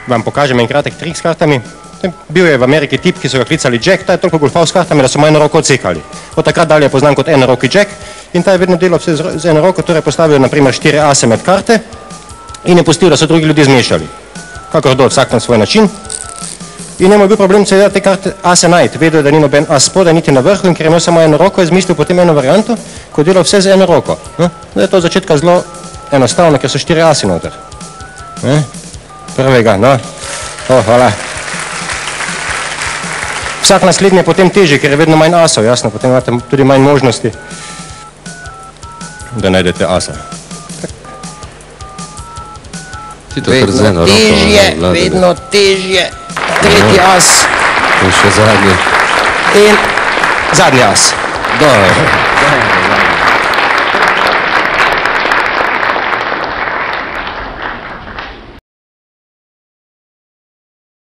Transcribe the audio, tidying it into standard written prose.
vam pokažem en kratek trik s kartami. Bil je v Ameriki tip, ki so ga klicali Jack, ta je toliko golfal s kartami, da so mu eno roko odsekali. Od takrat dalje je poznan kot enoroki Jack in ta je vedno delal vse z eno roko, torej postavil naprimer 4 ase med karte in je pustil, da so drugi ljudje zmešali. Kakor do, vsak na svoj način. In njemu je bil problem seveda te karte ase najti. Vedel je, da ni noben as spodaj, niti na vrhu in ker je imel samo eno roko, je izmislil potem eno varianto, ko je delal vse z eno roko. Da je to od začetka zelo enostavno, ker so 4 asi noter. Prvega, no. Hvala. Vsak naslednji je potem težji, ker je vedno manj asov, jasno, potem imate tudi manj možnosti, da najdete asa. Vedno težje, vedno težje. Tretji as. In še zadnji. In zadnji as. Dobro.